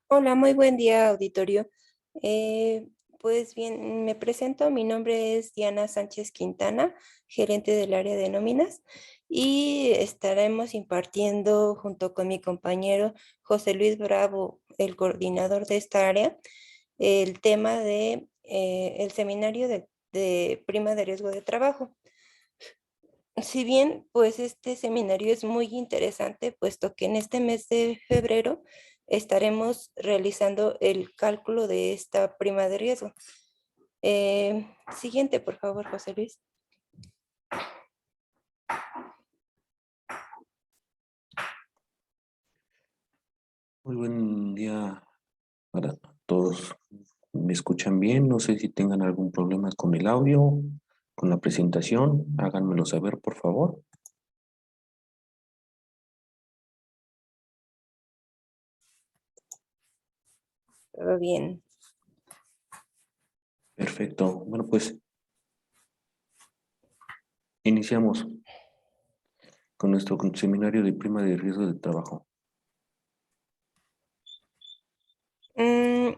Hola, muy buen día, auditorio. Pues bien, me presento. Mi nombre es Diana Sánchez Quintana, gerente del área de nóminas, y estaremos impartiendo junto con mi compañero José Luis Bravo, el coordinador de esta área, el tema de el seminario de prima de riesgo de trabajo. Si bien, pues este seminario es muy interesante, puesto que en este mes de febrero estaremos realizando el cálculo de esta prima de riesgo. Siguiente, por favor, José Luis. Muy buen día para todos. ¿Me escuchan bien? No sé si tengan algún problema con el audio, con la presentación. Háganmelo saber, por favor. Todo bien. Perfecto. Bueno, pues iniciamos con nuestro seminario de prima de riesgo de trabajo. Mm,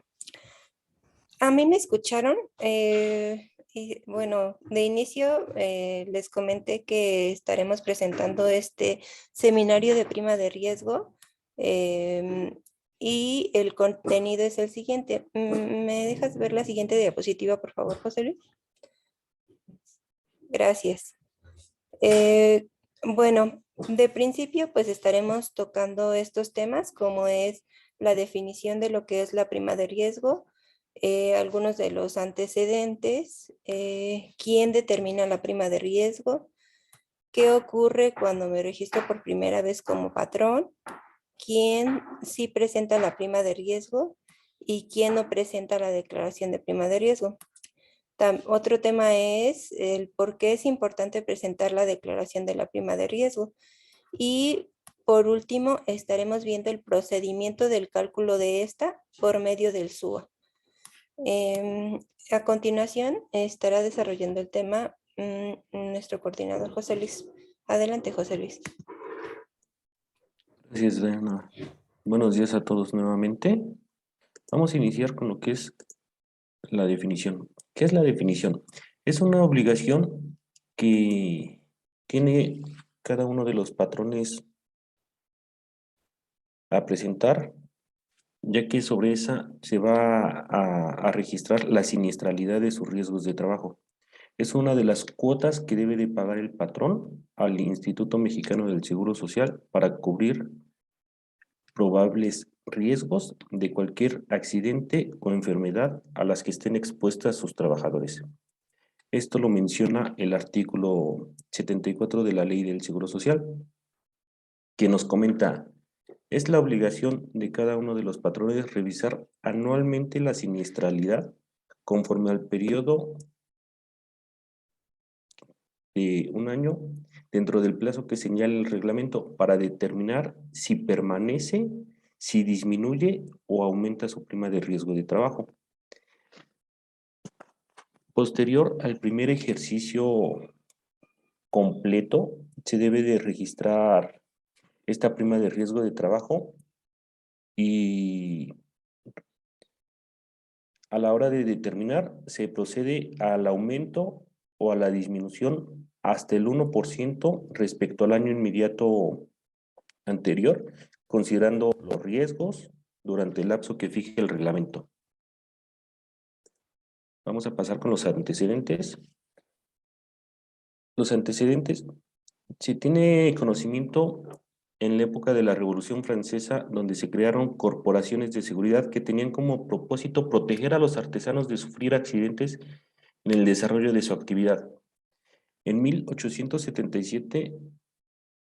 a mí me escucharon. Y bueno, de inicio les comenté que estaremos presentando este seminario de prima de riesgo. em, y el contenido es el siguiente. ¿Me dejas ver la siguiente diapositiva, por favor, José Luis? Gracias. Eh, bueno, de principio, pues estaremos tocando estos temas, como es la definición de lo que es la prima de riesgo, algunos de los antecedentes, quién determina la prima de riesgo, qué ocurre cuando me registro por primera vez como patrón, quién sí presenta la prima de riesgo y quién no presenta la declaración de prima de riesgo. Otro tema es el por qué es importante presentar la declaración de la prima de riesgo. Y por último, estaremos viendo el procedimiento del cálculo de esta por medio del SUA. A continuación, estará desarrollando el tema nuestro coordinador José Luis. Adelante, José Luis. Gracias, Diana. Buenos días a todos nuevamente. Vamos a iniciar con lo que es la definición. ¿Qué es la definición? Es una obligación que tiene cada uno de los patrones a presentar, ya que sobre esa se va a registrar la siniestralidad de sus riesgos de trabajo. Es una de las cuotas que debe de pagar el patrón al Instituto Mexicano del Seguro Social para cubrir probables riesgos de cualquier accidente o enfermedad a las que estén expuestas sus trabajadores. Esto lo menciona el artículo 74 de la Ley del Seguro Social, que nos comenta: es la obligación de cada uno de los patrones revisar anualmente la siniestralidad conforme al periodo de un año dentro del plazo que señala el reglamento para determinar si permanece, si disminuye o aumenta su prima de riesgo de trabajo. Posterior al primer ejercicio completo, se debe de registrar esta prima de riesgo de trabajo y a la hora de determinar se procede al aumento o a la disminución hasta el 1% respecto al año inmediato anterior, considerando los riesgos durante el lapso que fije el reglamento. Vamos a pasar con los antecedentes. Los antecedentes, se tiene conocimiento en la época de la Revolución Francesa, donde se crearon corporaciones de seguridad que tenían como propósito proteger a los artesanos de sufrir accidentes en el desarrollo de su actividad. En 1877,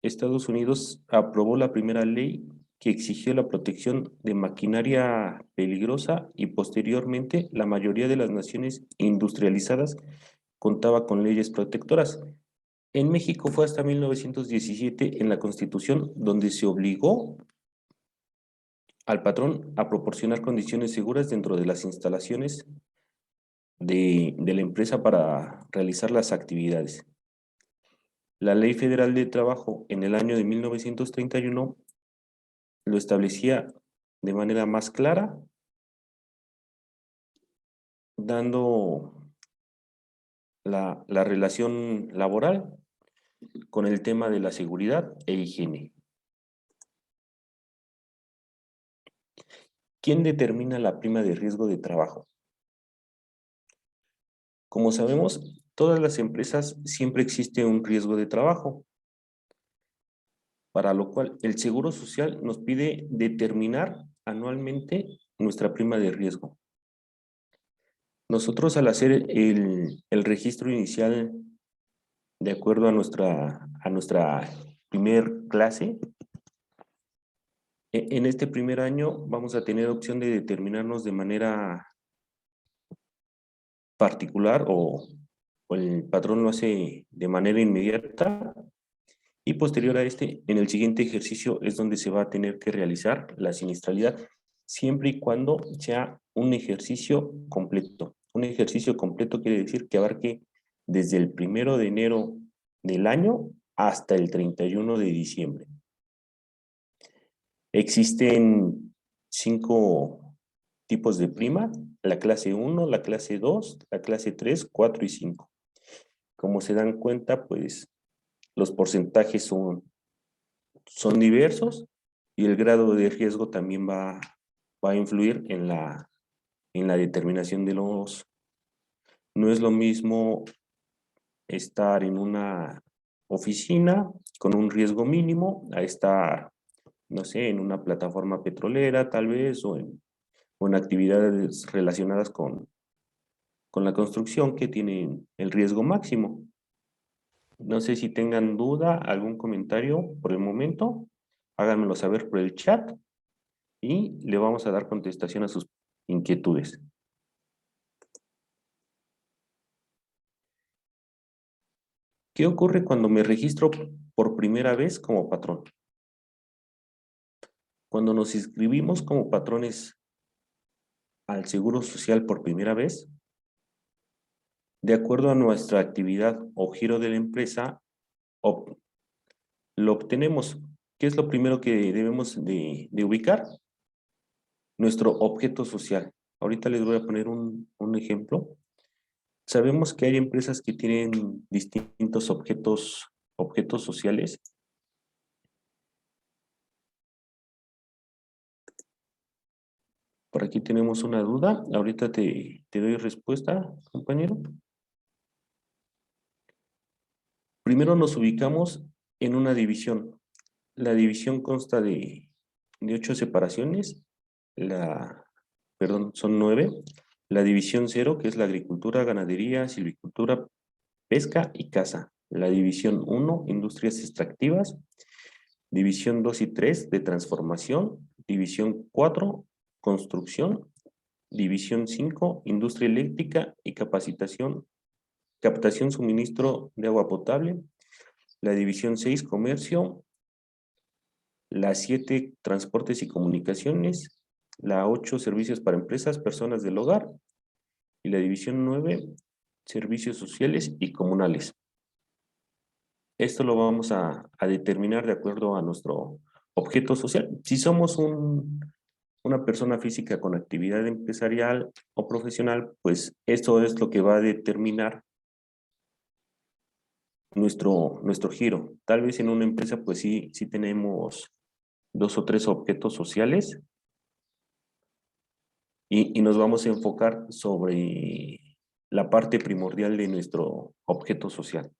Estados Unidos aprobó la primera ley que exigió la protección de maquinaria peligrosa y posteriormente la mayoría de las naciones industrializadas contaba con leyes protectoras. En México fue hasta 1917 en la Constitución donde se obligó al patrón a proporcionar condiciones seguras dentro de las instalaciones de la empresa para realizar las actividades. La Ley Federal de Trabajo en el año de 1931 lo establecía de manera más clara, dando la relación laboral con el tema de la seguridad e higiene. ¿Quién determina la prima de riesgo de trabajo? Como sabemos, todas las empresas siempre existe un riesgo de trabajo, para lo cual el Seguro Social nos pide determinar anualmente nuestra prima de riesgo. Nosotros al hacer el registro inicial de acuerdo a nuestra primer clase, en este primer año vamos a tener opción de determinarnos de manera particular o el patrón lo hace de manera inmediata y posterior a este, en el siguiente ejercicio es donde se va a tener que realizar la siniestralidad, siempre y cuando sea un ejercicio completo. Un ejercicio completo quiere decir que abarque desde el 1 de enero del año hasta el 31 de diciembre. Existen 5 tipos de prima: la clase 1, la clase 2, la clase 3, 4 y 5. Como se dan cuenta, pues los porcentajes son diversos y el grado de riesgo también va a influir en la determinación de los. No es lo mismo estar en una oficina con un riesgo mínimo a estar, no sé, en una plataforma petrolera tal vez o en actividades relacionadas con la construcción que tienen el riesgo máximo. No sé si tengan duda, algún comentario por el momento, háganmelo saber por el chat y le vamos a dar contestación a sus inquietudes. ¿Qué ocurre cuando me registro por primera vez como patrón? Cuando nos inscribimos como patrones al Seguro Social por primera vez, de acuerdo a nuestra actividad o giro de la empresa, lo obtenemos. ¿Qué es lo primero que debemos de ubicar? Nuestro objeto social. Ahorita les voy a poner un ejemplo. Sabemos que hay empresas que tienen distintos objetos sociales. Por aquí tenemos una duda. Ahorita te doy respuesta, compañero. Primero nos ubicamos en una división. La división consta de 8 separaciones. Perdón, son 9. La división 0, que es la agricultura, ganadería, silvicultura, pesca y caza. La división 1, industrias extractivas. División 2 y 3, de transformación. División 4, construcción. División 5, industria eléctrica y capacitación, captación, suministro de agua potable. La división 6, comercio. La 7, transportes y comunicaciones. La 8, servicios para empresas, personas del hogar. Y la división 9, servicios sociales y comunales. Esto lo vamos a determinar de acuerdo a nuestro objeto social. Si somos una persona física con actividad empresarial o profesional, pues esto es lo que va a determinar nuestro giro. Tal vez en una empresa, pues sí tenemos 2 o 3 objetos sociales y nos vamos a enfocar sobre la parte primordial de nuestro objeto social.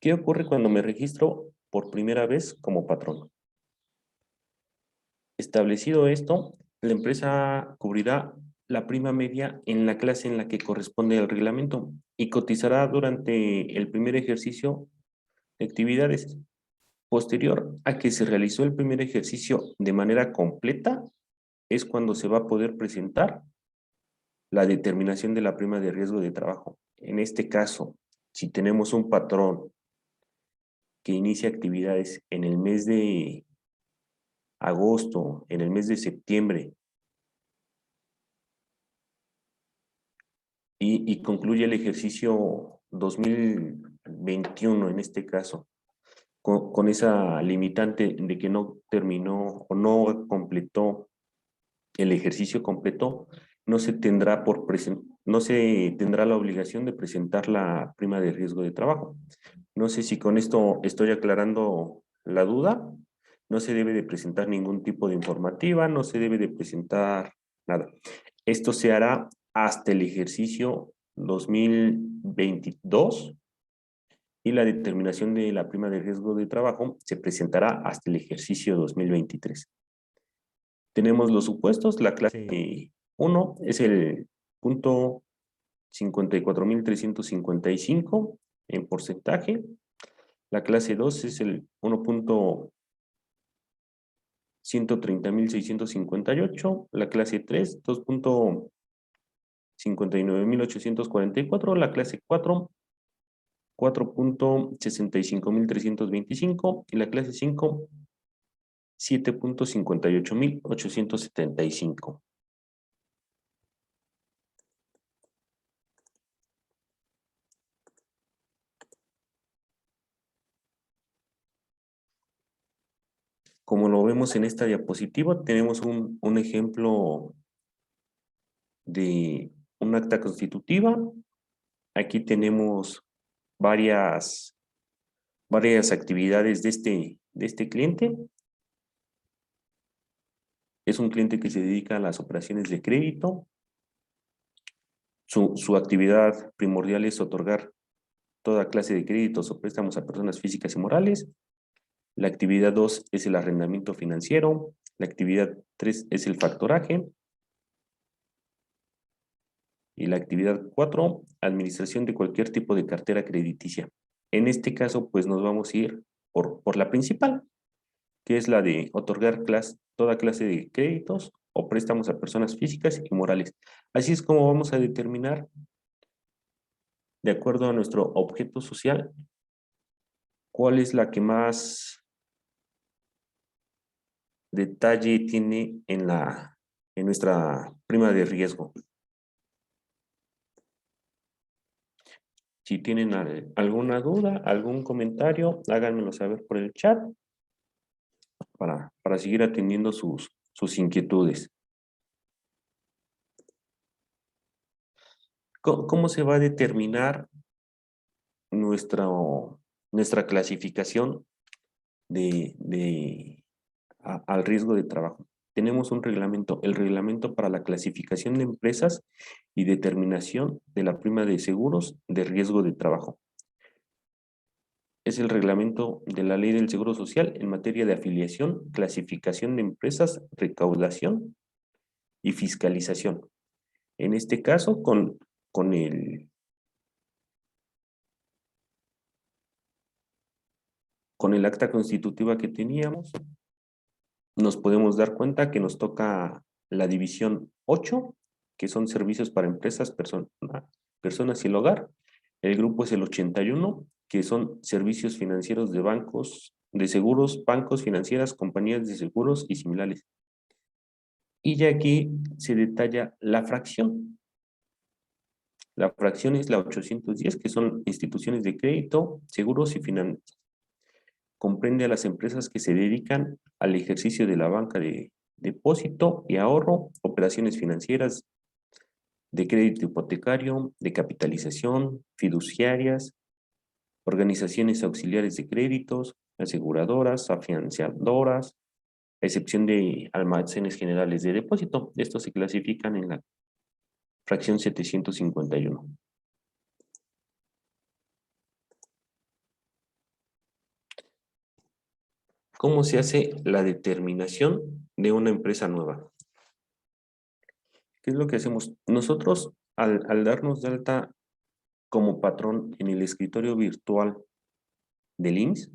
¿Qué ocurre cuando me registro por primera vez como patrón? Establecido esto, la empresa cubrirá la prima media en la clase en la que corresponde al reglamento y cotizará durante el primer ejercicio de actividades. Posterior a que se realizó el primer ejercicio de manera completa, es cuando se va a poder presentar la determinación de la prima de riesgo de trabajo. En este caso, si tenemos un patrón que inicia actividades en el mes de agosto, en el mes de septiembre, y concluye el ejercicio 2021 en este caso, con esa limitante de que no terminó o no completó el ejercicio completo, no se tendrá no se tendrá la obligación de presentar la prima de riesgo de trabajo. No sé si con esto estoy aclarando la duda. No se debe de presentar ningún tipo de informativa, no se debe de presentar nada. Esto se hará hasta el ejercicio 2022 y la determinación de la prima de riesgo de trabajo se presentará hasta el ejercicio 2023. Tenemos los supuestos. La clase 1 es el punto 54,355 en porcentaje. La clase 2 es el 1,130,658. La clase 3, 2,59,844. La clase 4, 4,65,325. Y la clase 5, 7,58,875. Como lo vemos en esta diapositiva, tenemos un ejemplo de un acta constitutiva. Aquí tenemos varias actividades de este cliente. Es un cliente que se dedica a las operaciones de crédito. Su actividad primordial es otorgar toda clase de créditos o préstamos a personas físicas y morales. La actividad 2 es el arrendamiento financiero. La actividad 3 es el factoraje. Y la actividad 4, administración de cualquier tipo de cartera crediticia. En este caso, pues nos vamos a ir por la principal, que es la de otorgar toda clase de créditos o préstamos a personas físicas y morales. Así es como vamos a determinar, de acuerdo a nuestro objeto social, cuál es la que más detalle tiene en nuestra prima de riesgo. Si tienen alguna duda, algún comentario, háganmelo saber por el chat para seguir atendiendo sus inquietudes. ¿Cómo se va a determinar nuestra clasificación al riesgo de trabajo? Tenemos un reglamento, el reglamento para la clasificación de empresas y determinación de la prima de seguros de riesgo de trabajo. Es el reglamento de la Ley del Seguro Social en materia de afiliación, clasificación de empresas, recaudación y fiscalización. En este caso, con el acta constitutiva que teníamos, nos podemos dar cuenta que nos toca la división 8, que son servicios para empresas, personas y el hogar. El grupo es el 81, que son servicios financieros de bancos, de seguros, bancos, financieras, compañías de seguros y similares. Y ya aquí se detalla la fracción. La fracción es la 810, que son instituciones de crédito, seguros y finanzas. Comprende a las empresas que se dedican al ejercicio de la banca de depósito y ahorro, operaciones financieras, de crédito hipotecario, de capitalización, fiduciarias, organizaciones auxiliares de créditos, aseguradoras, afianzadoras, a excepción de almacenes generales de depósito. Estos se clasifican en la fracción 751. ¿Cómo se hace la determinación de una empresa nueva? ¿Qué es lo que hacemos? Nosotros, al darnos de alta como patrón en el escritorio virtual del IMSS,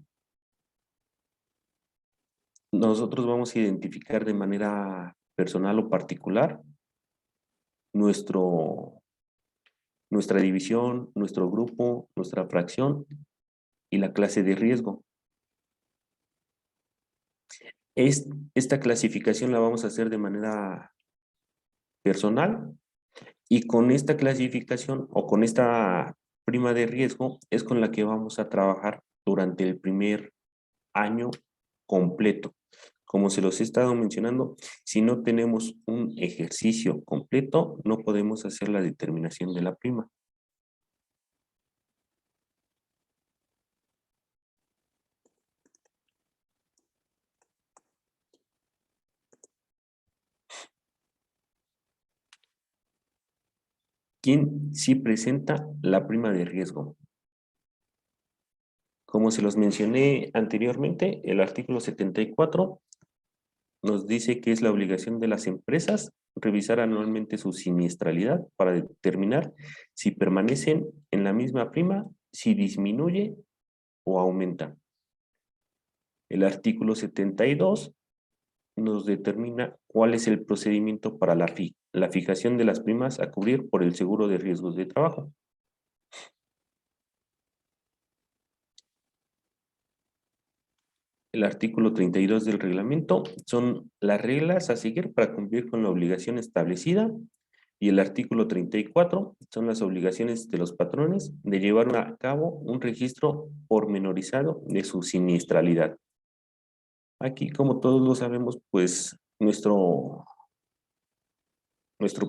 nosotros vamos a identificar de manera personal o particular nuestra división, nuestro grupo, nuestra fracción y la clase de riesgo. Esta clasificación la vamos a hacer de manera personal Y con esta clasificación o con esta prima de riesgo es con la que vamos a trabajar durante el primer año completo. Como se los he estado mencionando, si no tenemos un ejercicio completo, no podemos hacer la determinación de la prima. ¿Quién sí presenta la prima de riesgo? Como se los mencioné anteriormente, el artículo 74 nos dice que es la obligación de las empresas revisar anualmente su siniestralidad para determinar si permanecen en la misma prima, si disminuye o aumenta. El artículo 72 nos determina cuál es el procedimiento para la fijación de las primas a cubrir por el seguro de riesgos de trabajo. El artículo 32 del reglamento son las reglas a seguir para cumplir con la obligación establecida, y el artículo 34 son las obligaciones de los patrones de llevar a cabo un registro pormenorizado de su siniestralidad. Aquí, como todos lo sabemos, pues nuestro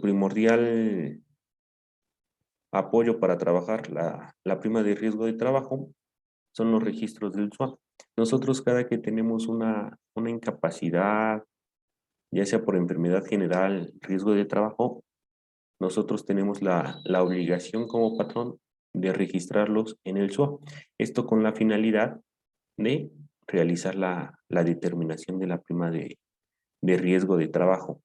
primordial apoyo para trabajar la prima de riesgo de trabajo son los registros del SUA. Nosotros cada que tenemos una incapacidad, ya sea por enfermedad general, riesgo de trabajo, nosotros tenemos la obligación como patrón de registrarlos en el SUA. Esto con la finalidad de realizar la determinación de la prima de riesgo de trabajo.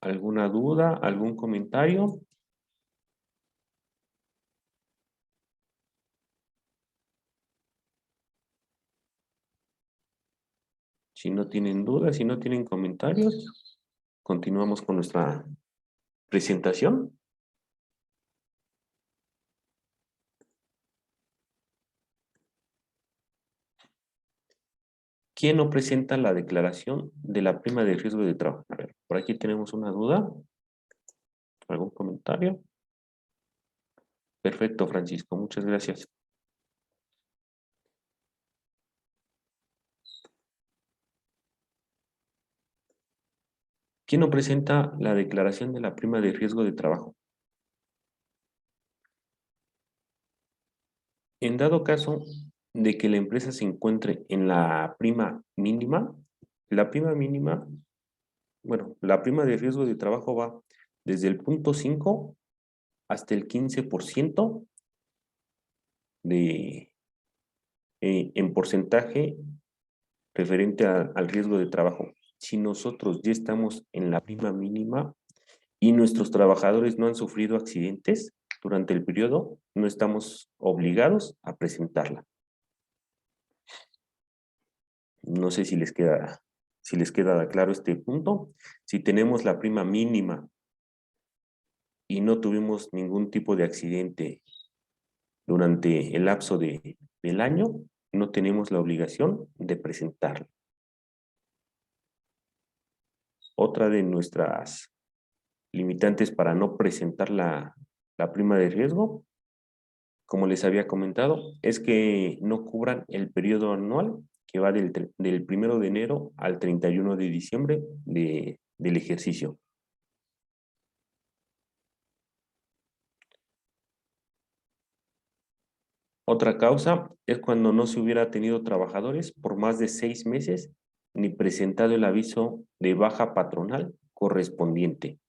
¿Alguna duda? ¿Algún comentario? Si no tienen dudas, si no tienen comentarios, continuamos con nuestra presentación. ¿Quién no presenta la declaración de la prima de riesgo de trabajo? A ver, por aquí tenemos una duda. ¿Algún comentario? Perfecto, Francisco, muchas gracias. ¿Quién no presenta la declaración de la prima de riesgo de trabajo? En dado caso de que la empresa se encuentre en la prima mínima, la prima mínima, bueno, la prima de riesgo de trabajo va desde el punto 5 hasta el 15% de, en porcentaje referente al riesgo de trabajo. Si nosotros ya estamos en la prima mínima y nuestros trabajadores no han sufrido accidentes durante el periodo, no estamos obligados a presentarla. No sé si les queda claro este punto. Si tenemos la prima mínima y no tuvimos ningún tipo de accidente durante el lapso del año, no tenemos la obligación de presentarla. Otra de nuestras limitantes para no presentar la prima de riesgo, como les había comentado, es que no cubran el periodo anual que va del 1 de enero al 31 de diciembre del ejercicio. Otra causa es cuando no se hubiera tenido trabajadores por más de 6 meses ni presentado el aviso de baja patronal correspondiente.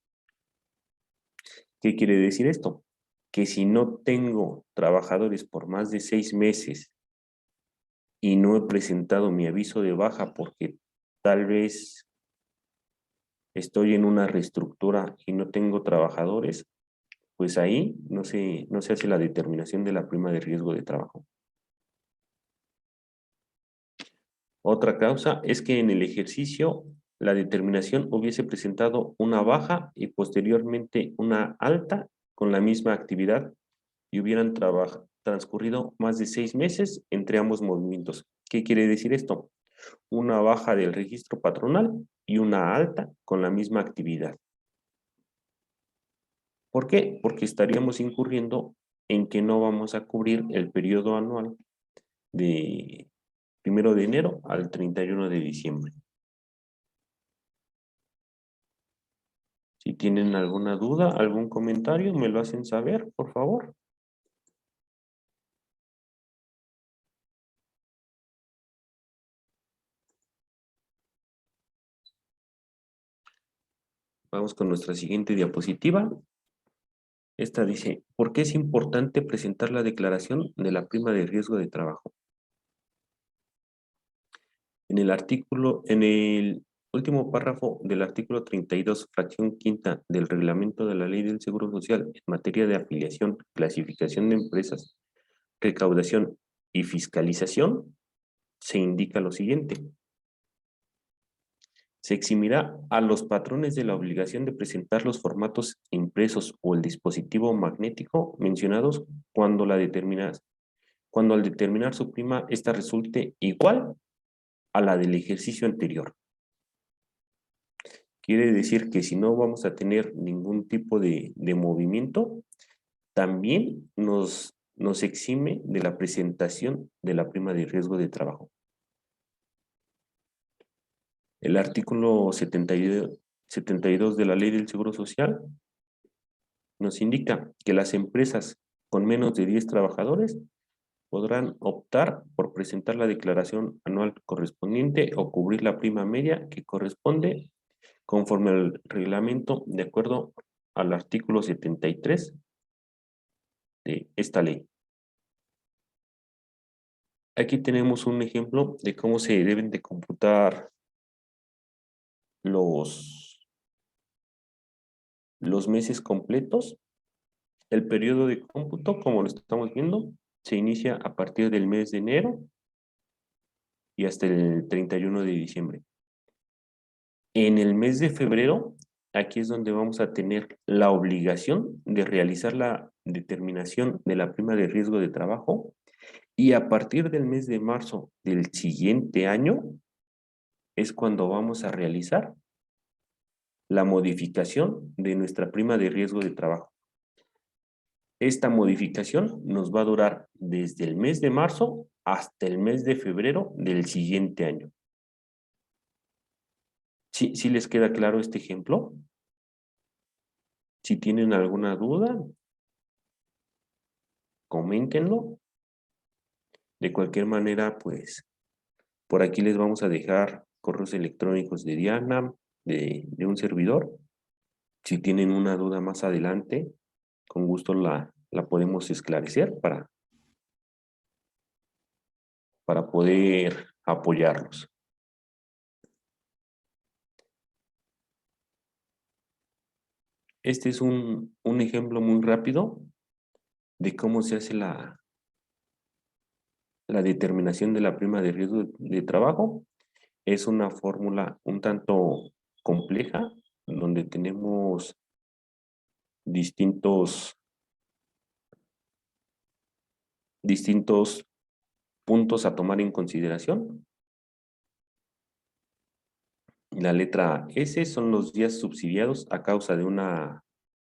¿Qué quiere decir esto? Que si no tengo trabajadores por más de 6 meses y no he presentado mi aviso de baja porque tal vez estoy en una reestructura y no tengo trabajadores, pues ahí no se hace la determinación de la prima de riesgo de trabajo. Otra causa es que en el ejercicio la determinación hubiese presentado una baja y posteriormente una alta con la misma actividad y hubieran transcurrido más de 6 meses entre ambos movimientos. ¿Qué quiere decir esto? una baja del registro patronal y una alta con la misma actividad. ¿Por qué? Porque estaríamos incurriendo en que no vamos a cubrir el periodo anual de 1 de enero al 31 de diciembre. Si tienen alguna duda, algún comentario, me lo hacen saber, por favor. Vamos con nuestra siguiente diapositiva. Esta dice, ¿por qué es importante presentar la declaración de la prima de riesgo de trabajo? En el último párrafo del artículo 32, fracción quinta del reglamento de la Ley del Seguro Social en materia de afiliación, clasificación de empresas, recaudación y fiscalización, se indica lo siguiente. Se eximirá a los patrones de la obligación de presentar los formatos impresos o el dispositivo magnético mencionados cuando al determinar su prima, esta resulte igual a la del ejercicio anterior. Quiere decir que si no vamos a tener ningún tipo de movimiento, también nos exime de la presentación de la prima de riesgo de trabajo. El artículo 72 de la Ley del Seguro Social nos indica que las empresas con menos de 10 trabajadores podrán optar por presentar la declaración anual correspondiente o cubrir la prima media que corresponde conforme al reglamento de acuerdo al artículo 73 de esta ley. Aquí tenemos un ejemplo de cómo se deben de computar los meses completos. El periodo de cómputo, como lo estamos viendo, se inicia a partir del mes de enero y hasta el 31 de diciembre. En el mes de febrero, aquí es donde vamos a tener la obligación de realizar la determinación de la prima de riesgo de trabajo y a partir del mes de marzo del siguiente año es cuando vamos a realizar la modificación de nuestra prima de riesgo de trabajo. Esta modificación nos va a durar desde el mes de marzo hasta el mes de febrero del siguiente año. ¿Sí les queda claro este ejemplo? Si tienen alguna duda, coméntenlo. De cualquier manera, pues, por aquí les vamos a dejar correos electrónicos de Diana, de un servidor. Si tienen una duda más adelante, con gusto la podemos esclarecer para poder apoyarlos. Este es un ejemplo muy rápido de cómo se hace la determinación de la prima de riesgo de trabajo. Es una fórmula un tanto compleja, donde tenemos distintos puntos a tomar en consideración. La letra S son los días subsidiados a causa de una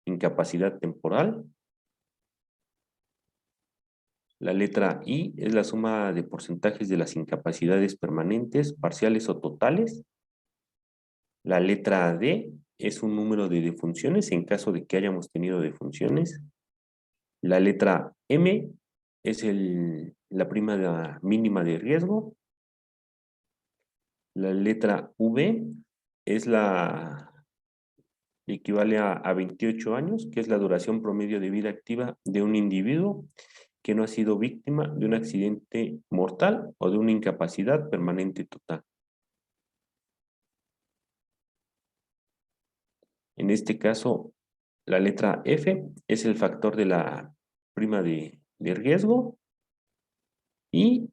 incapacidad temporal. La letra I es la suma de porcentajes de las incapacidades permanentes, parciales o totales. La letra D es un número de defunciones en caso de que hayamos tenido defunciones. La letra M es la prima mínima de riesgo. La letra V es equivale a 28 años, que es la duración promedio de vida activa de un individuo que no ha sido víctima de un accidente mortal o de una incapacidad permanente total. En este caso, la letra F es el factor de la prima de riesgo y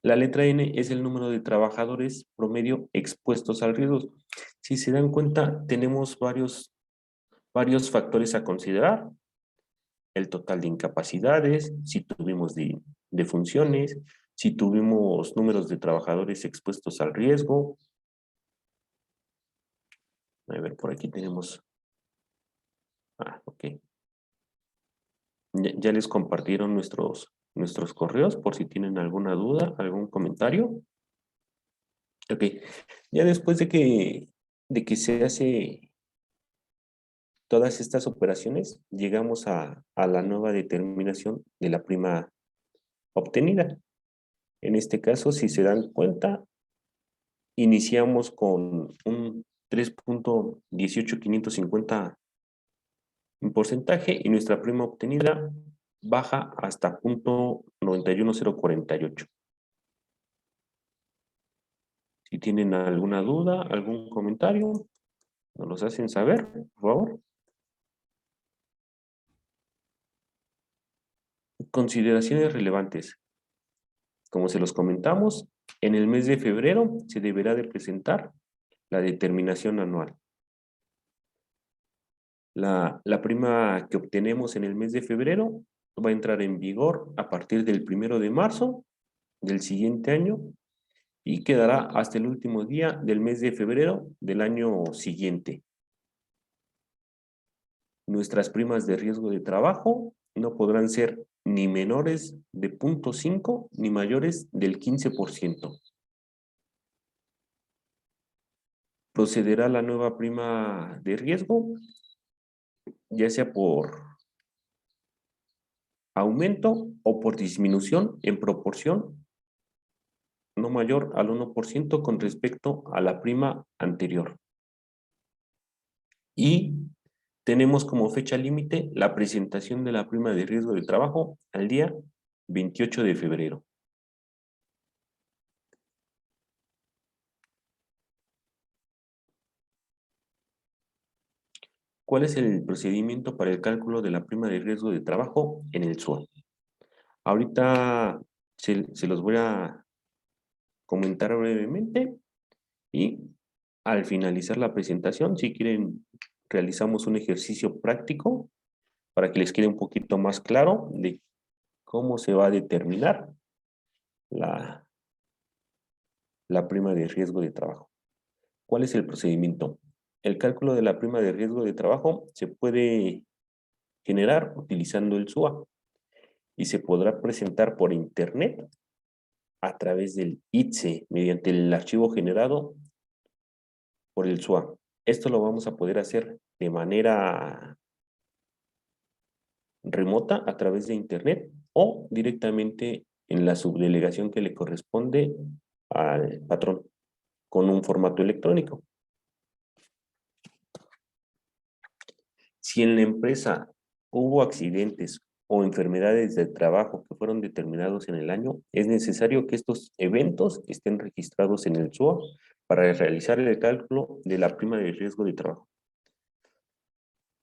la letra N es el número de trabajadores promedio expuestos al riesgo. Si se dan cuenta, tenemos varios factores a considerar. El total de incapacidades, si tuvimos defunciones, si tuvimos números de trabajadores expuestos al riesgo. A ver, por aquí tenemos. Ok. Ya les compartieron nuestros correos por si tienen alguna duda, algún comentario. Ok. Ya después de que se hace todas estas operaciones, llegamos a la nueva determinación de la prima obtenida. En este caso, si se dan cuenta, iniciamos con un 3.18550 en porcentaje y nuestra prima obtenida baja hasta 0.91048. Si tienen alguna duda, algún comentario, nos los hacen saber, por favor. Consideraciones relevantes. Como se los comentamos, en el mes de febrero se deberá de presentar la determinación anual. La prima que obtenemos en el mes de febrero va a entrar en vigor a partir del 1 de marzo del siguiente año y quedará hasta el último día del mes de febrero del año siguiente. Nuestras primas de riesgo de trabajo no podrán ser ni menores de 0.5 ni mayores del 15%. Procederá la nueva prima de riesgo, ya sea por aumento o por disminución en proporción no mayor al 1% con respecto a la prima anterior. Y tenemos como fecha límite la presentación de la prima de riesgo de trabajo al día 28 de febrero. ¿Cuál es el procedimiento para el cálculo de la prima de riesgo de trabajo en el SUA? Ahorita se los voy a comentar brevemente y al finalizar la presentación, si quieren, realizamos un ejercicio práctico para que les quede un poquito más claro de cómo se va a determinar la prima de riesgo de trabajo. ¿Cuál es el procedimiento? El cálculo de la prima de riesgo de trabajo se puede generar utilizando el SUA y se podrá presentar por internet a través del ITSE mediante el archivo generado por el SUA. Esto lo vamos a poder hacer de manera remota a través de internet o directamente en la subdelegación que le corresponde al patrón con un formato electrónico. Si en la empresa hubo accidentes o enfermedades del trabajo que fueron determinados en el año, es necesario que estos eventos estén registrados en el SUA para realizar el cálculo de la prima de riesgo de trabajo.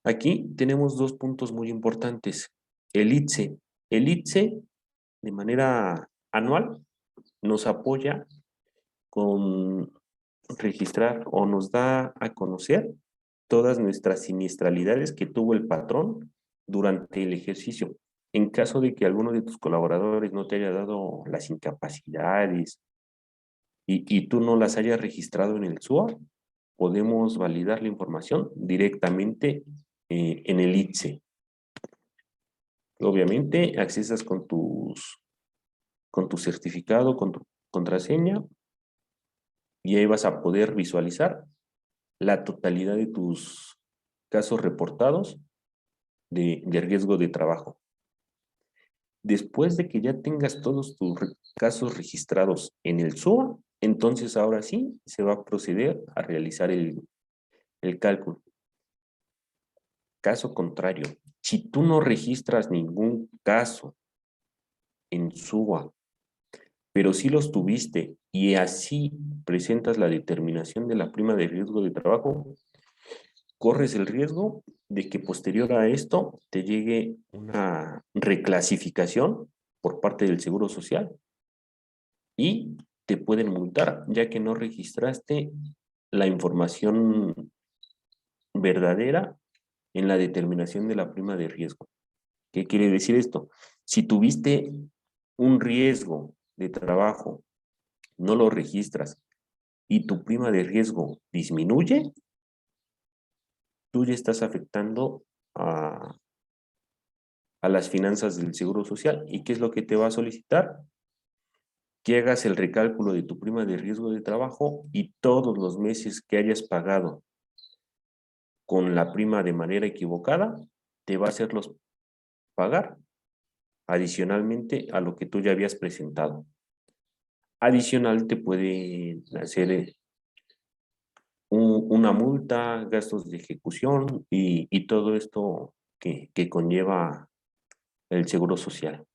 Aquí tenemos dos puntos muy importantes. El ITSE. El ITSE, de manera anual, nos apoya con registrar o nos da a conocer todas nuestras siniestralidades que tuvo el patrón durante el ejercicio. En caso de que alguno de tus colaboradores no te haya dado las incapacidades y tú no las hayas registrado en el SUA, podemos validar la información directamente en el ITSE. Obviamente, accesas con tu certificado, con tu contraseña, y ahí vas a poder visualizar la totalidad de tus casos reportados de riesgo de trabajo. Después de que ya tengas todos tus casos registrados en el SUA, entonces ahora sí se va a proceder a realizar el cálculo. Caso contrario, si tú no registras ningún caso en SUA, pero sí los tuviste y así presentas la determinación de la prima de riesgo de trabajo, corres el riesgo de que posterior a esto te llegue una reclasificación por parte del Seguro Social y te pueden multar, ya que no registraste la información verdadera en la determinación de la prima de riesgo. ¿Qué quiere decir esto? Si tuviste un riesgo de trabajo no lo registras y tu prima de riesgo disminuye, tú ya estás afectando a las finanzas del Seguro Social. ¿Y qué es lo que te va a solicitar? Que hagas el recálculo de tu prima de riesgo de trabajo y todos los meses que hayas pagado con la prima de manera equivocada, te va a hacerlos pagar adicionalmente a lo que tú ya habías presentado. Adicional te puede hacer una multa, gastos de ejecución y todo esto que conlleva el Seguro Social.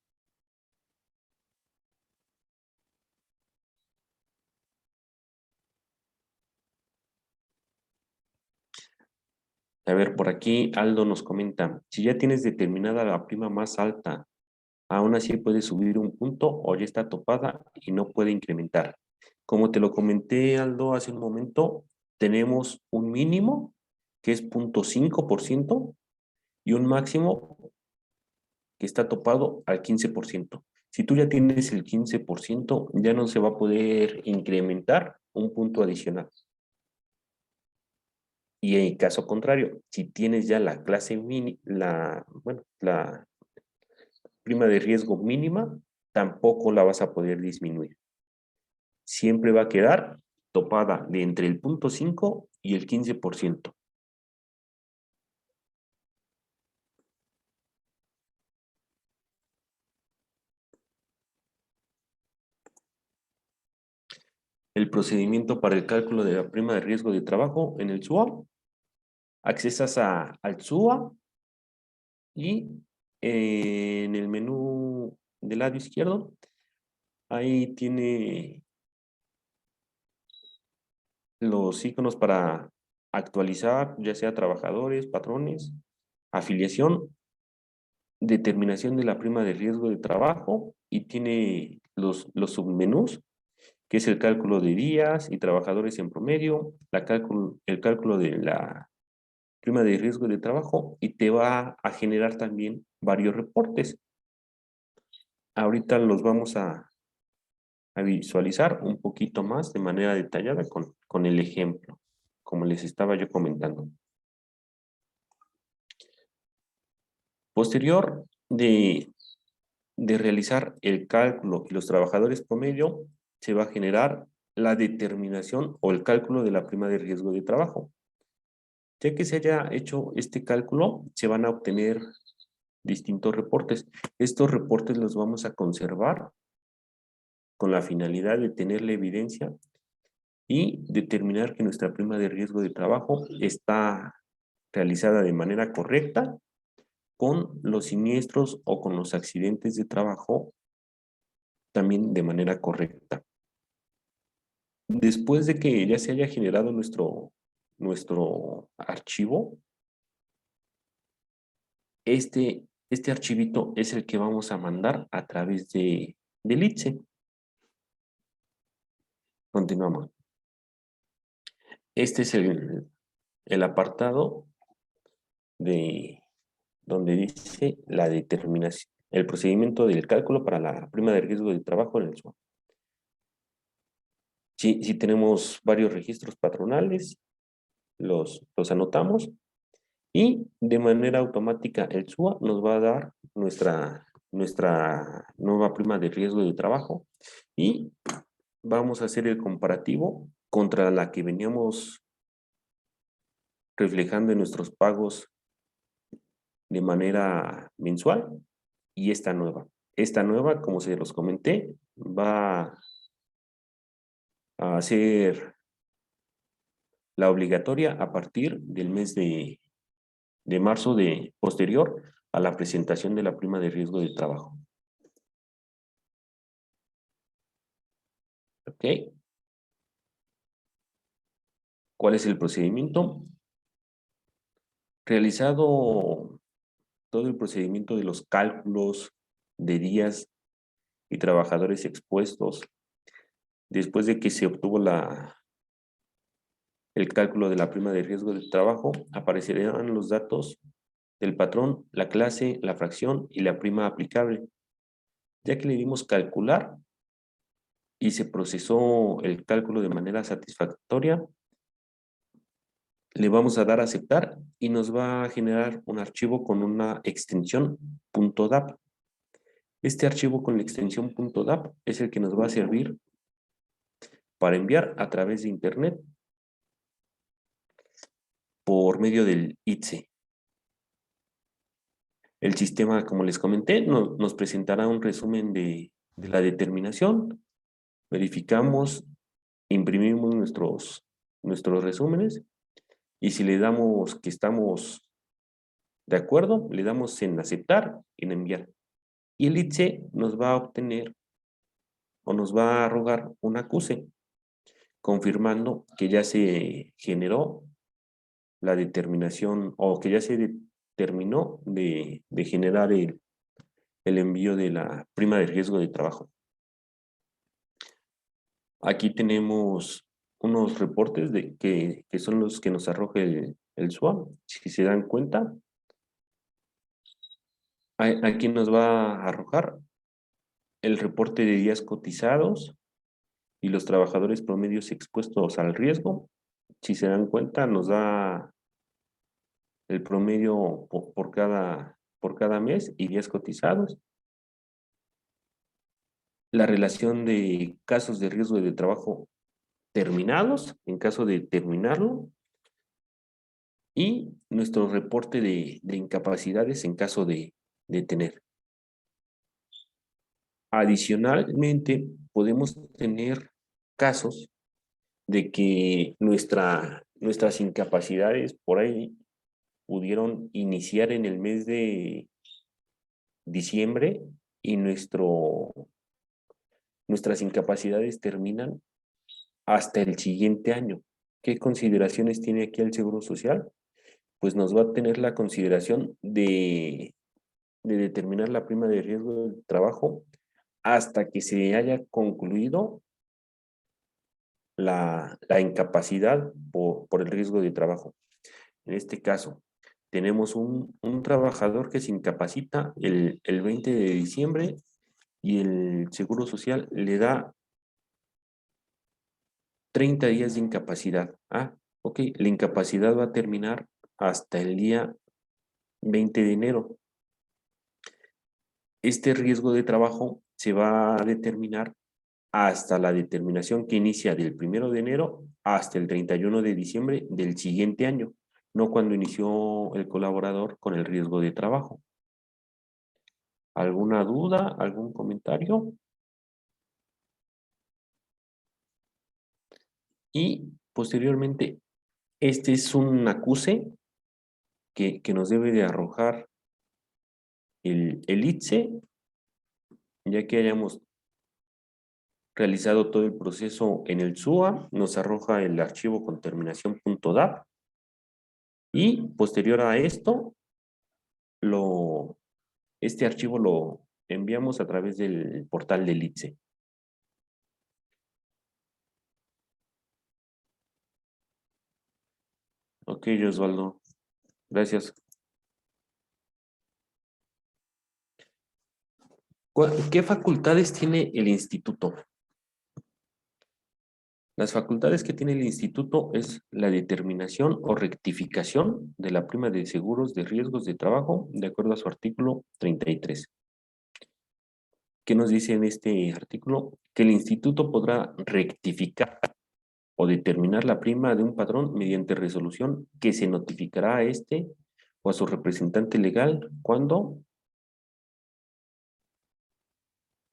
A ver, por aquí Aldo nos comenta, si ya tienes determinada la prima más alta, aún así puede subir un punto o ya está topada y no puede incrementar. Como te lo comenté, Aldo, hace un momento, tenemos un mínimo que es 0.5% y un máximo que está topado al 15%. Si tú ya tienes el 15%, ya no se va a poder incrementar un punto adicional. Y en caso contrario, si tienes ya la clase mini, la prima de riesgo mínima, tampoco la vas a poder disminuir. Siempre va a quedar topada de entre el 0.5 y el 15%. El procedimiento para el cálculo de la prima de riesgo de trabajo en el SUA. Accesas al SUA y en el menú del lado izquierdo, ahí tiene los iconos para actualizar, ya sea trabajadores, patrones, afiliación, determinación de la prima de riesgo de trabajo y tiene los submenús, que es el cálculo de días y trabajadores en promedio, el cálculo de la prima de riesgo de trabajo y te va a generar también varios reportes. Ahorita los vamos a visualizar un poquito más de manera detallada con el ejemplo, como les estaba yo comentando. Posterior de realizar el cálculo y los trabajadores promedio, se va a generar la determinación o el cálculo de la prima de riesgo de trabajo. Ya que se haya hecho este cálculo, se van a obtener distintos reportes. Estos reportes los vamos a conservar con la finalidad de tener la evidencia y determinar que nuestra prima de riesgo de trabajo está realizada de manera correcta con los siniestros o con los accidentes de trabajo también de manera correcta. Después de que ya se haya generado nuestro archivo, este archivito es el que vamos a mandar a través del ITSE. Continuamos. Este es el apartado de donde dice la determinación, el procedimiento del cálculo para la prima de riesgo de trabajo en el SUA. Si tenemos varios registros patronales, los anotamos y de manera automática el SUA nos va a dar nuestra nueva prima de riesgo de trabajo y vamos a hacer el comparativo contra la que veníamos reflejando en nuestros pagos de manera mensual y esta nueva. Esta nueva, como se los comenté, va a ser la obligatoria a partir del mes de marzo posterior a la presentación de la prima de riesgo de trabajo. ¿Ok? ¿Cuál es el procedimiento? Realizado todo el procedimiento de los cálculos de días y trabajadores expuestos, después de que se obtuvo el cálculo de la prima de riesgo de trabajo, aparecerán los datos del patrón, la clase, la fracción y la prima aplicable. Ya que le dimos calcular, y se procesó el cálculo de manera satisfactoria, le vamos a dar a aceptar y nos va a generar un archivo con una extensión .dap. Este archivo con la extensión .dap es el que nos va a servir para enviar a través de Internet por medio del ITSE. El sistema, como les comenté, nos presentará un resumen de la determinación. Verificamos, imprimimos nuestros resúmenes y si le damos que estamos de acuerdo, le damos en aceptar y en enviar. Y el ITSE nos va a obtener o nos va a arrogar un acuse, confirmando que ya se generó la determinación o que ya se determinó de generar el envío de la prima de riesgo de trabajo. Aquí tenemos unos reportes que son los que nos arroja el SUA. Si se dan cuenta, aquí nos va a arrojar el reporte de días cotizados y los trabajadores promedios expuestos al riesgo. Si se dan cuenta, nos da el promedio por cada mes y días cotizados. La relación de casos de riesgo de trabajo terminados, en caso de terminarlo, y nuestro reporte de incapacidades en caso de tener. Adicionalmente, podemos tener casos de que nuestras incapacidades por ahí pudieron iniciar en el mes de diciembre y nuestras incapacidades terminan hasta el siguiente año. ¿Qué consideraciones tiene aquí el Seguro Social? Pues nos va a tener la consideración de determinar la prima de riesgo del trabajo hasta que se haya concluido la incapacidad por el riesgo de trabajo. En este caso, tenemos un trabajador que se incapacita el 20 de diciembre y el Seguro Social le da 30 días de incapacidad. Ok, la incapacidad va a terminar hasta el día 20 de enero. Este riesgo de trabajo se va a determinar hasta la determinación que inicia del 1 de enero hasta el 31 de diciembre del siguiente año, no cuando inició el colaborador con el riesgo de trabajo. ¿Alguna duda? ¿Algún comentario? Y posteriormente, este es un acuse que nos debe de arrojar el ITSE, ya que hayamos realizado todo el proceso en el SUA, nos arroja el archivo con terminación .dap y posterior a esto, este archivo lo enviamos a través del portal del ITSE. Ok, Osvaldo. Gracias. ¿Qué facultades tiene el instituto? Las facultades que tiene el instituto es la determinación o rectificación de la prima de seguros de riesgos de trabajo de acuerdo a su artículo 33. ¿Qué nos dice en este artículo? Que el instituto podrá rectificar o determinar la prima de un patrón mediante resolución que se notificará a este o a su representante legal cuando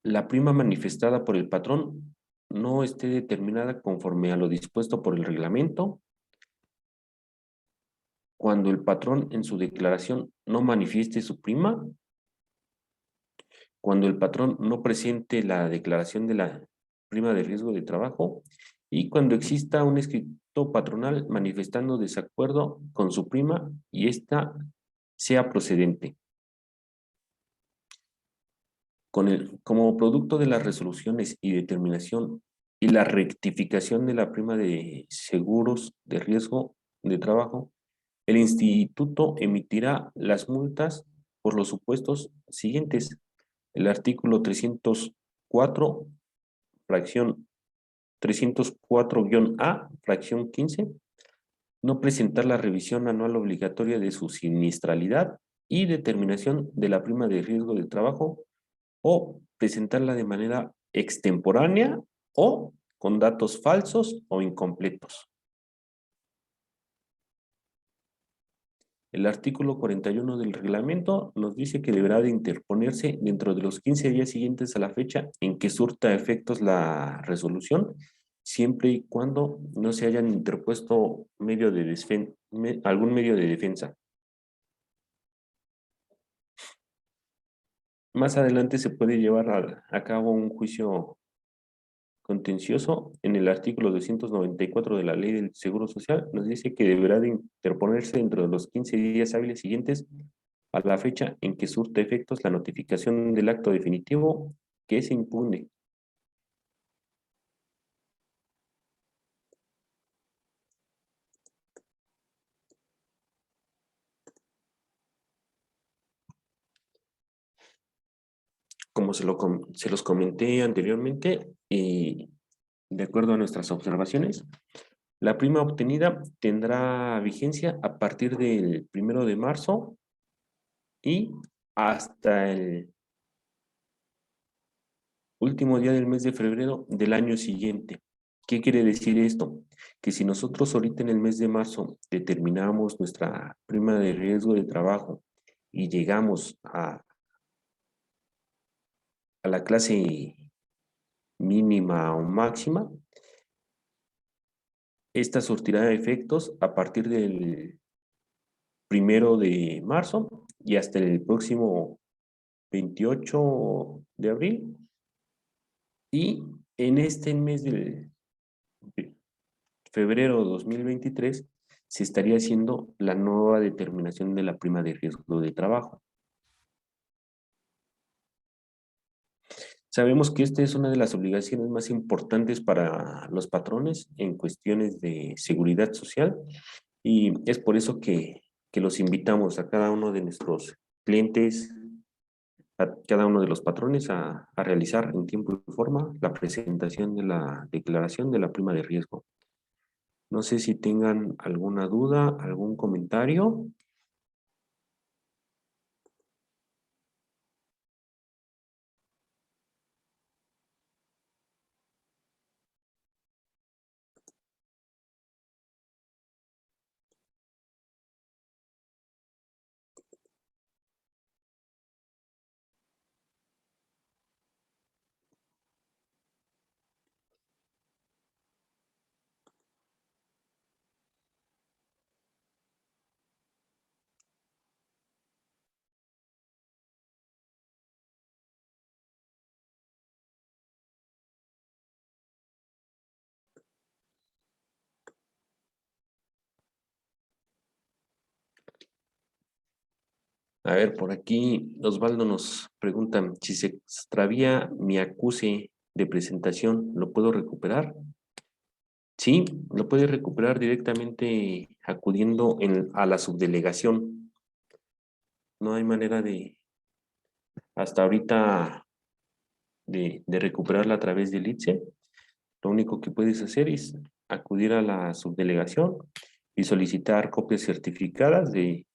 la prima manifestada por el patrón no esté determinada conforme a lo dispuesto por el reglamento, cuando el patrón en su declaración no manifieste su prima, cuando el patrón no presente la declaración de la prima de riesgo de trabajo y cuando exista un escrito patronal manifestando desacuerdo con su prima y ésta sea procedente. Como producto de las resoluciones y determinación y la rectificación de la prima de seguros de riesgo de trabajo, el instituto emitirá las multas por los supuestos siguientes. El artículo 304 fracción 304-A, fracción 15, no presentar la revisión anual obligatoria de su siniestralidad y determinación de la prima de riesgo de trabajo o presentarla de manera extemporánea o con datos falsos o incompletos. El artículo 41 del reglamento nos dice que deberá de interponerse dentro de los 15 días siguientes a la fecha en que surta efectos la resolución, siempre y cuando no se hayan interpuesto algún medio de defensa. Más adelante se puede llevar a cabo un juicio contencioso. En el artículo 294 de la Ley del Seguro Social nos dice que deberá de interponerse dentro de los 15 días hábiles siguientes a la fecha en que surte efectos la notificación del acto definitivo que se impugne. Como se los comenté anteriormente, y de acuerdo a nuestras observaciones, la prima obtenida tendrá vigencia a partir del 1 de marzo y hasta el último día del mes de febrero del año siguiente. ¿Qué quiere decir esto? Que si nosotros ahorita en el mes de marzo determinamos nuestra prima de riesgo de trabajo y llegamos a la clase mínima o máxima, esta surtirá efectos a partir del 1 de marzo y hasta el próximo 28 de abril. Y en este mes de febrero 2023 se estaría haciendo la nueva determinación de la prima de riesgo de trabajo. Sabemos que esta es una de las obligaciones más importantes para los patrones en cuestiones de seguridad social y es por eso que los invitamos a cada uno de nuestros clientes, a cada uno de los patrones a realizar en tiempo y forma la presentación de la declaración de la prima de riesgo. No sé si tengan alguna duda, algún comentario. A ver, por aquí Osvaldo nos pregunta, si se extravía mi acuse de presentación, ¿lo puedo recuperar? Sí, lo puedes recuperar directamente acudiendo a la subdelegación. No hay manera hasta ahorita, de recuperarla a través del ITSE. Lo único que puedes hacer es acudir a la subdelegación y solicitar copias certificadas de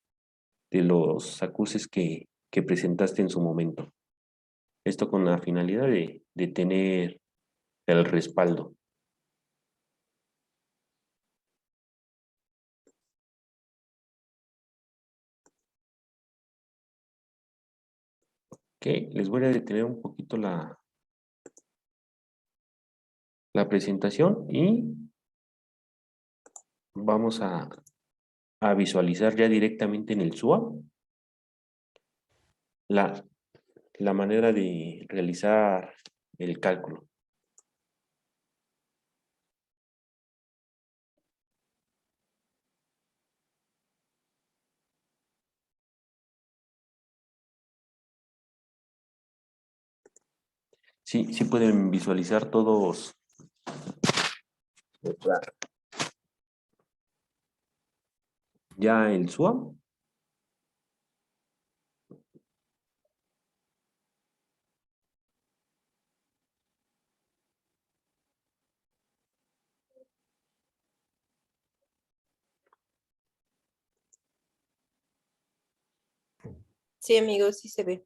los acuses que presentaste en su momento. Esto con la finalidad de tener el respaldo. Ok, les voy a detener un poquito la presentación y vamos a visualizar ya directamente en el SUA la, la manera de realizar el cálculo. Sí, sí pueden visualizar todos ya el SUA. Sí, amigos, sí se ve.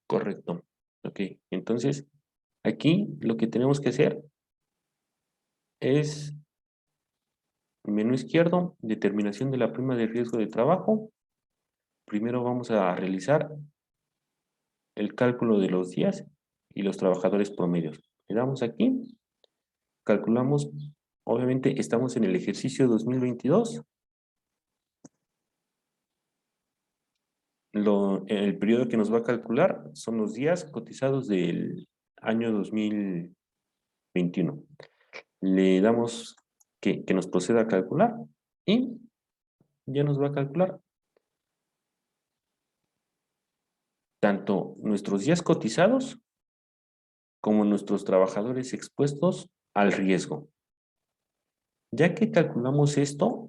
Correcto. Ok, entonces aquí lo que tenemos que hacer es menú izquierdo, determinación de la prima de riesgo de trabajo. Primero vamos a realizar el cálculo de los días y los trabajadores promedios. Le damos aquí, calculamos, obviamente estamos en el ejercicio 2022. El periodo que nos va a calcular son los días cotizados del año 2021. Le damos que nos proceda a calcular y ya nos va a calcular tanto nuestros días cotizados como nuestros trabajadores expuestos al riesgo. Ya que calculamos esto,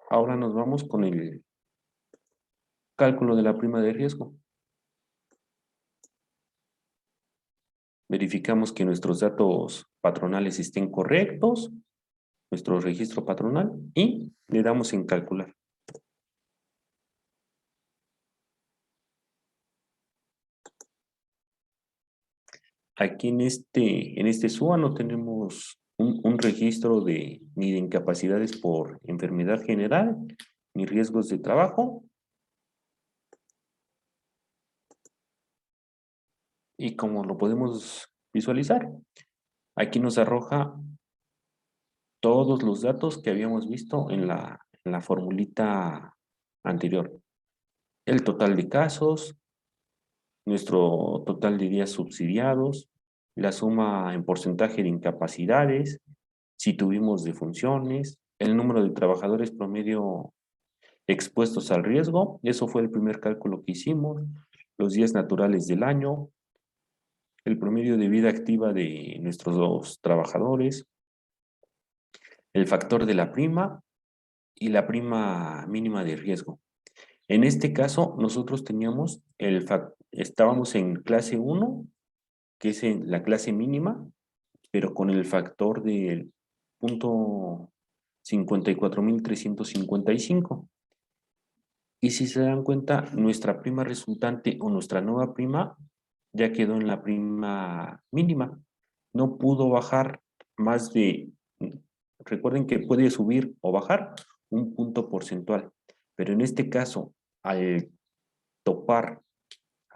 ahora nos vamos con el cálculo de la prima de riesgo. Verificamos que nuestros datos patronales estén correctos, nuestro registro patronal, y le damos en calcular. Aquí en este SUA no tenemos un registro ni de incapacidades por enfermedad general, ni riesgos de trabajo. Y como lo podemos visualizar, aquí nos arroja todos los datos que habíamos visto en la formulita anterior. El total de casos, nuestro total de días subsidiados, la suma en porcentaje de incapacidades, si tuvimos defunciones, el número de trabajadores promedio expuestos al riesgo, eso fue el primer cálculo que hicimos, los días naturales del año, el promedio de vida activa de nuestros dos trabajadores, el factor de la prima y la prima mínima de riesgo. En este caso, nosotros teníamos estábamos en clase 1, que es en la clase mínima, pero con el factor del punto 54.355. Y si se dan cuenta, nuestra prima resultante o nuestra nueva prima ya quedó en la prima mínima. No pudo bajar más de, recuerden que puede subir o bajar un punto porcentual, pero en este caso, al topar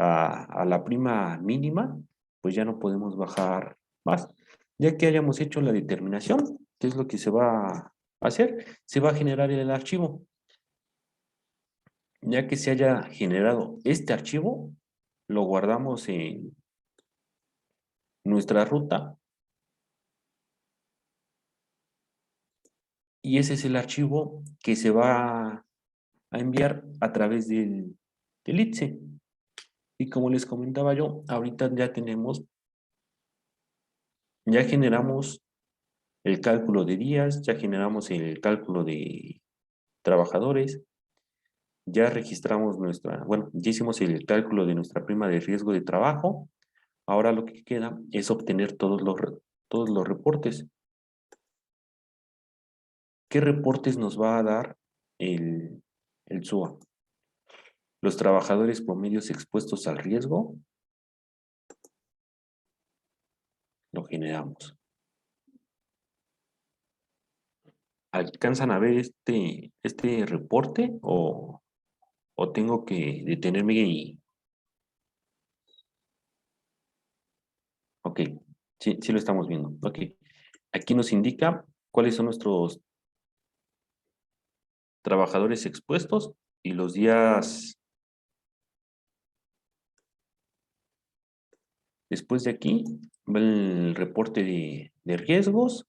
a la prima mínima, pues ya no podemos bajar más. Ya que hayamos hecho la determinación, ¿qué es lo que se va a hacer? Se va a generar el archivo. Ya que se haya generado este archivo, lo guardamos en nuestra ruta y ese es el archivo que se va a enviar a través del ITSE. Y como les comentaba yo, ahorita ya generamos el cálculo de días, ya generamos el cálculo de trabajadores, ya registramos ya hicimos el cálculo de nuestra prima de riesgo de trabajo. Ahora lo que queda es obtener todos los reportes. ¿Qué reportes nos va a dar el SUA? Los trabajadores promedios expuestos al riesgo, lo generamos. ¿Alcanzan a ver este reporte o tengo que detenerme y... Ok, sí, sí lo estamos viendo. Ok, aquí nos indica cuáles son nuestros trabajadores expuestos y los días después de aquí va el reporte de riesgos.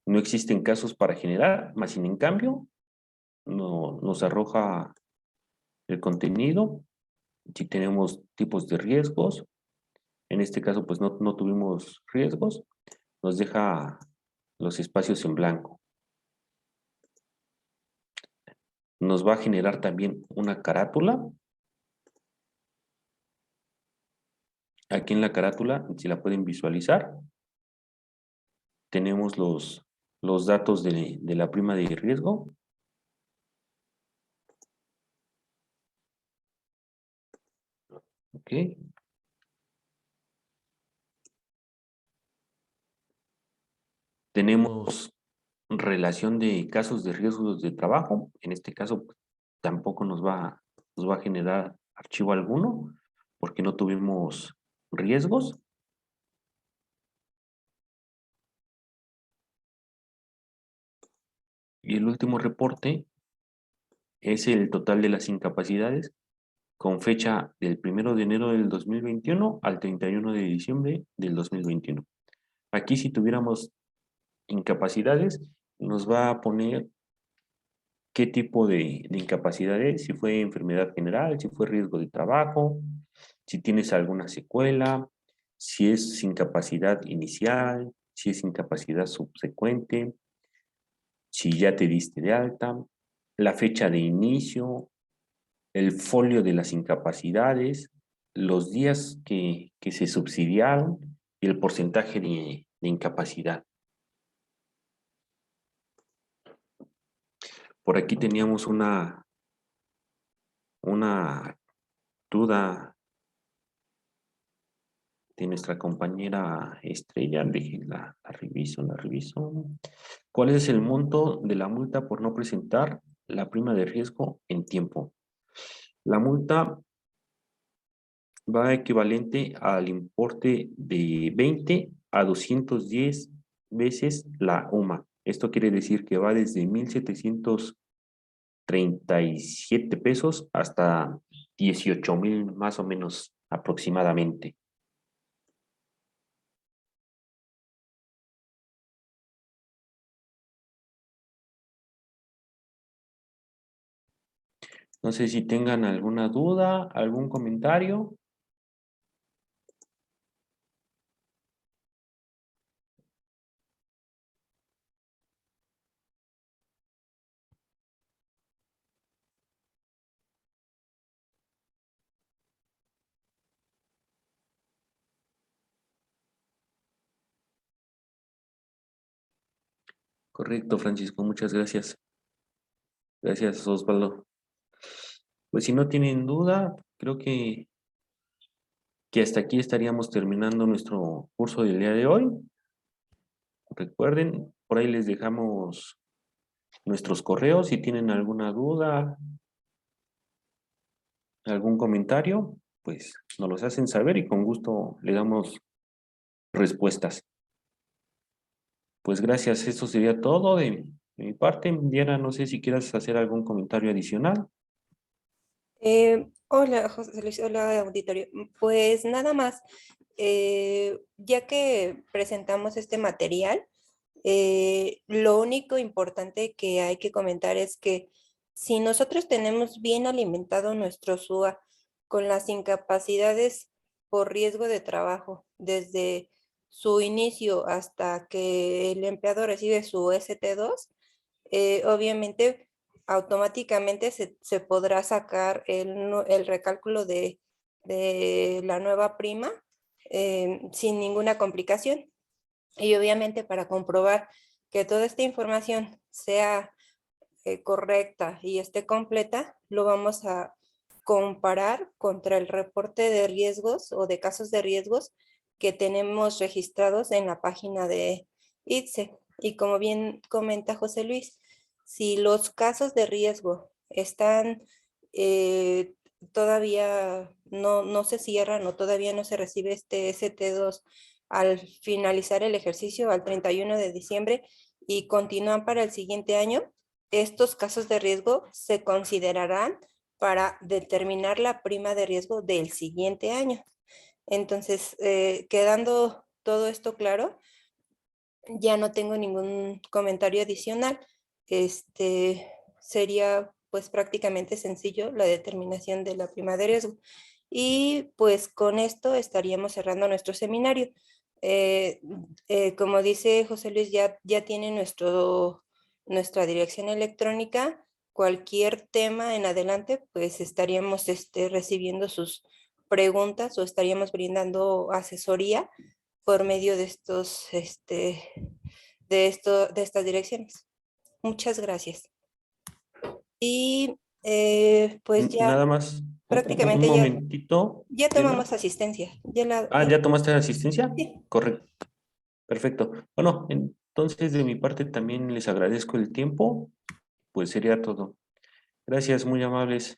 No existen casos para generar, más sin en cambio nos arroja el contenido. Si tenemos tipos de riesgos, en este caso pues no tuvimos riesgos, nos deja los espacios en blanco. Nos va a generar también una carátula. Aquí en la carátula, si la pueden visualizar, tenemos los datos de la prima de riesgo. Ok. Tenemos relación de casos de riesgos de trabajo. En este caso, pues, tampoco nos va a generar archivo alguno porque no tuvimos riesgos. Y el último reporte es el total de las incapacidades con fecha del 1 de enero del 2021 al 31 de diciembre del 2021. Aquí, si tuviéramos incapacidades, nos va a poner qué tipo de incapacidad es, si fue enfermedad general, si fue riesgo de trabajo, si tienes alguna secuela, si es incapacidad inicial, si es incapacidad subsecuente, si ya te diste de alta, la fecha de inicio, el folio de las incapacidades, los días que se subsidiaron y el porcentaje de incapacidad. Por aquí teníamos una duda de nuestra compañera Estrella. Déjenla, la reviso, la reviso. ¿Cuál es el monto de la multa por no presentar la prima de riesgo en tiempo? La multa va equivalente al importe de 20 a 210 veces la UMA. Esto quiere decir que va desde 1,737 pesos hasta 18,000 más o menos aproximadamente. No sé si tengan alguna duda, algún comentario. Correcto, Francisco, muchas gracias. Gracias, Osvaldo. Pues si no tienen duda, creo que hasta aquí estaríamos terminando nuestro curso del día de hoy. Recuerden, por ahí les dejamos nuestros correos. Si tienen alguna duda, algún comentario, pues nos los hacen saber y con gusto le damos respuestas. Pues gracias, eso sería todo de mi parte. Diana, no sé si quieras hacer algún comentario adicional. Hola, José Luis, hola, auditorio. Pues nada más, ya que presentamos este material, lo único importante que hay que comentar es que si nosotros tenemos bien alimentado nuestro SUA con las incapacidades por riesgo de trabajo, desde su inicio hasta que el empleado recibe su ST2, obviamente automáticamente se podrá sacar el recálculo de la nueva prima sin ninguna complicación. Y obviamente para comprobar que toda esta información sea correcta y esté completa, lo vamos a comparar contra el reporte de riesgos o de casos de riesgos que tenemos registrados en la página de ITSE. Y como bien comenta José Luis, si los casos de riesgo están todavía no se cierran o todavía no se recibe este ST2 al finalizar el ejercicio al 31 de diciembre y continúan para el siguiente año, estos casos de riesgo se considerarán para determinar la prima de riesgo del siguiente año. Entonces, quedando todo esto claro, ya no tengo ningún comentario adicional. Sería pues prácticamente sencillo la determinación de la prima de riesgo. Y pues con esto estaríamos cerrando nuestro seminario. Eh, como dice José Luis, ya tiene nuestra dirección electrónica. Cualquier tema en adelante, pues estaríamos recibiendo sus preguntas o estaríamos brindando asesoría por medio de de estas direcciones. Muchas gracias. Y pues ya Nada más, un prácticamente momentito, ya Diana. tomamos asistencia. Ah, ¿ya tomaste asistencia? Sí. Correcto, perfecto. Bueno, entonces de mi parte también les agradezco el tiempo, pues sería todo. Gracias, muy amables.